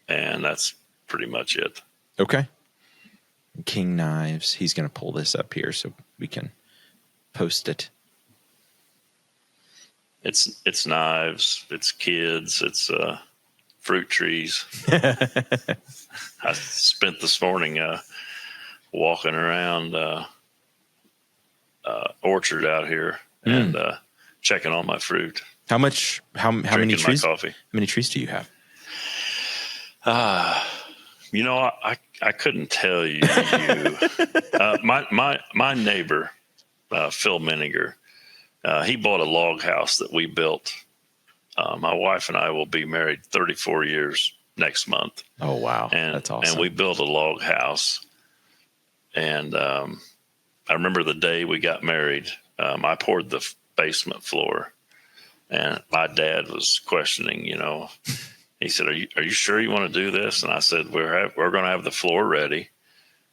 and that's pretty much it. Okay. King Knives. He's going to pull this up here so we can post it. It's knives, it's kids, it's fruit trees. I spent this morning walking around orchard out here and checking on my fruit. How many trees? Coffee. How many trees do you have? I couldn't tell you. My neighbor, Phil Miniger, he bought a log house that we built. My wife and I will be married 34 years next month. Oh, wow. That's awesome. And we built a log house. And I remember the day we got married, I poured the basement floor. And my dad was questioning, he said, are you sure you want to do this? And I said, we're going to have the floor ready.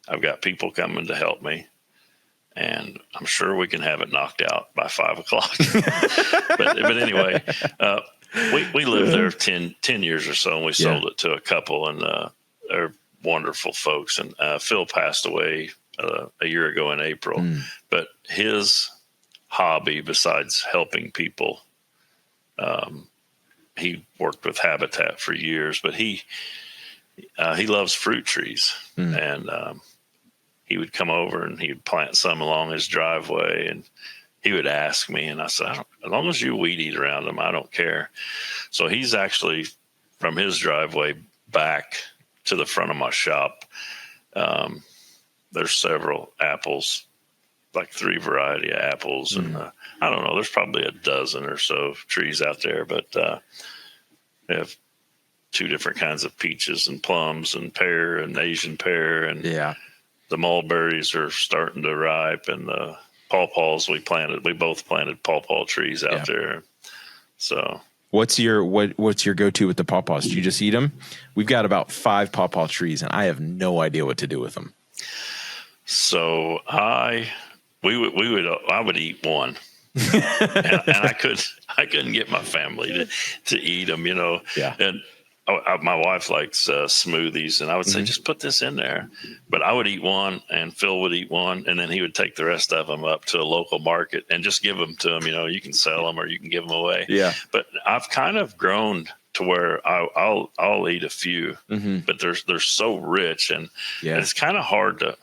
I've got people coming to help me. And I'm sure we can have it knocked out by 5 o'clock. but anyway, we lived there 10 years or so, and we sold it to a couple, and they're wonderful folks. And Phil passed away a year ago in April. But his hobby, besides helping people, he worked with Habitat for years, but he loves fruit trees, and he would come over and he would plant some along his driveway, and he would ask me, and I said, as long as you weed eat around them, I don't care. So he's actually, from his driveway back to the front of my shop, there's several apples, like 3 variety of apples. And I don't know, there's probably a dozen or so trees out there, but they have 2 different kinds of peaches and plums and pear and Asian pear. And the mulberries are starting to ripe, and the pawpaws we both planted pawpaw trees out there. So what's your go-to with the pawpaws? Do you just eat them? We've got about 5 pawpaw trees, and I have no idea what to do with them. So I would eat one. and I couldn't get my family to eat them, and my wife likes smoothies, and I would say, just put this in there. But I would eat one, and Phil would eat one, and then he would take the rest of them up to a local market and just give them to him. You can sell them or you can give them away. Yeah. But I've kind of grown to where I'll eat a few, but they're so rich, and it's kind of hard to.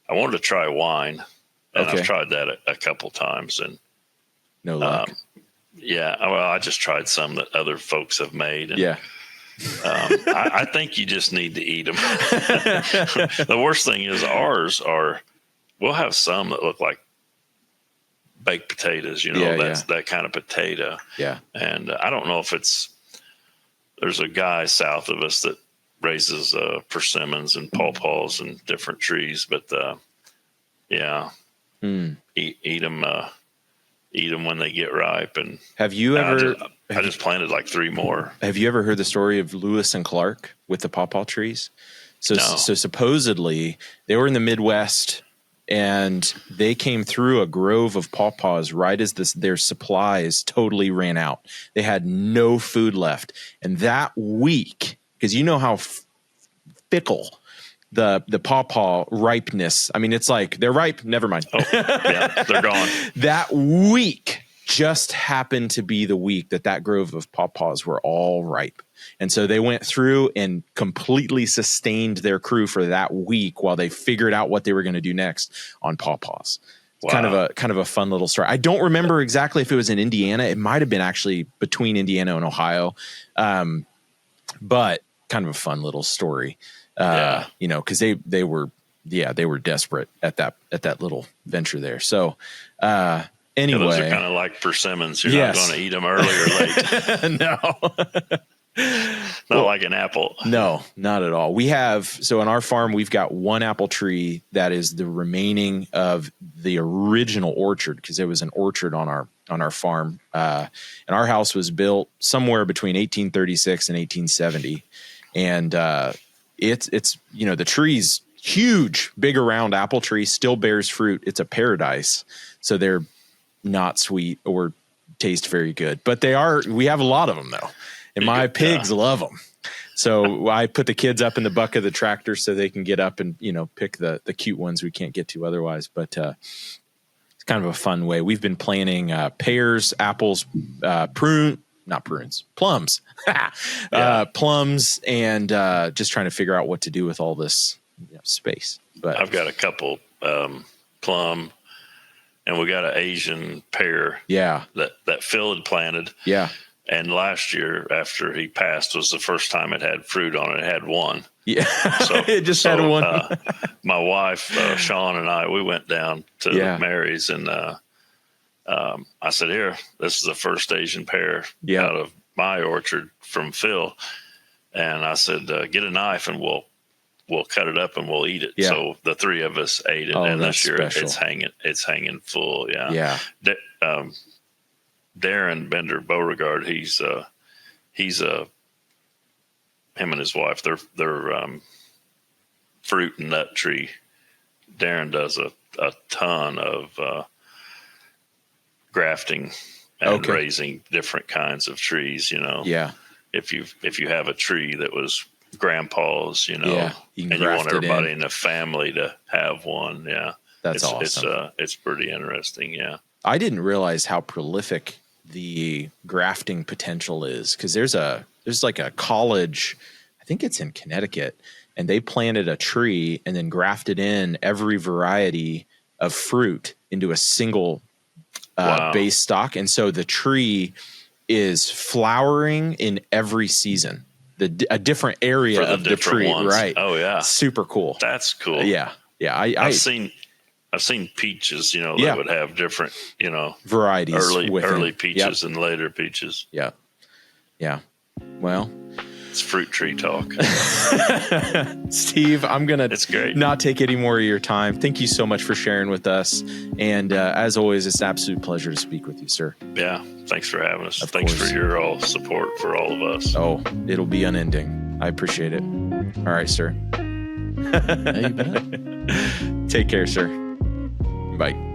I wanted to try wine, and I've tried that a couple times, and no luck. I just tried some that other folks have made, and I think you just need to eat them. The worst thing is we'll have some that look like baked potatoes, that's that kind of potato. Yeah. And I don't know if there's a guy south of us that raises persimmons and pawpaws and different trees, but eat them when they get ripe. And have you ever? I just planted like 3 more. Have you ever heard the story of Lewis and Clark with the pawpaw trees? So supposedly they were in the Midwest, and they came through a grove of pawpaws right as their supplies totally ran out. They had no food left, and that week, because you know how fickle the pawpaw ripeness. I mean, it's like they're ripe. Never mind. Oh, yeah, they're gone. That week just happened to be the week that grove of pawpaws were all ripe. And so they went through and completely sustained their crew for that week while they figured out what they were going to do next on pawpaws. Wow. Kind of a fun little story. I don't remember exactly if it was in Indiana. It might have been actually between Indiana and Ohio. But kind of a fun little story. Because they were desperate at that little venture there. So anyway, those are kind of like persimmons. You're not going to eat them early or late. No, not like an apple. No, not at all. On our farm, we've got 1 apple tree that is the remaining of the original orchard, because there was an orchard on our farm. And our house was built somewhere between 1836 and 1870. And it's the tree's huge, big around apple tree, still bears fruit. It's a paradise. So they're not sweet or taste very good, but we have a lot of them though. and my pigs love them. So I put the kids up in the buck of the tractor so they can get up and, pick the cute ones we can't get to otherwise. But it's kind of a fun way. We've been planting pears, apples, plums, plums, and just trying to figure out what to do with all this space. But I've got a couple plum, and we got an Asian pear. Yeah, that Phil had planted. Yeah. And last year, after he passed, was the first time it had fruit on it. It had one. Yeah, so, it just had one. My wife, Sean, and I, we went down to Mary's, and I said, "Here, this is the first Asian pear out of my orchard from Phil." And I said, "Get a knife, and we'll cut it up and we'll eat it." Yeah. So the three of us ate it, and this year it's hanging full. Yeah. Darren Bender Beauregard, him and his wife, they're fruit and nut tree. Darren does a ton of grafting and raising different kinds of trees. Yeah. If you have a tree that was grandpa's, you and you want everybody in the family to have one, that's awesome. It's pretty interesting. Yeah. I didn't realize how prolific the grafting potential is, because there's like a college, I think it's in Connecticut, and they planted a tree and then grafted in every variety of fruit into a single base stock. And so the tree is flowering in every season, a different area of the tree. Ones. Right. Oh yeah. Super cool. That's cool. Yeah. Yeah. I've seen peaches, that would have different, varieties, early peaches and later peaches. Yeah. Yeah. Well, it's fruit tree talk. Steve, I'm going to not take any more of your time. Thank you so much for sharing with us. And as always, it's an absolute pleasure to speak with you, sir. Yeah. Thanks for having us. Thanks for your support for all of us. Oh, it'll be unending. I appreciate it. All right, sir. Hey, you bet. Take care, sir. Bye.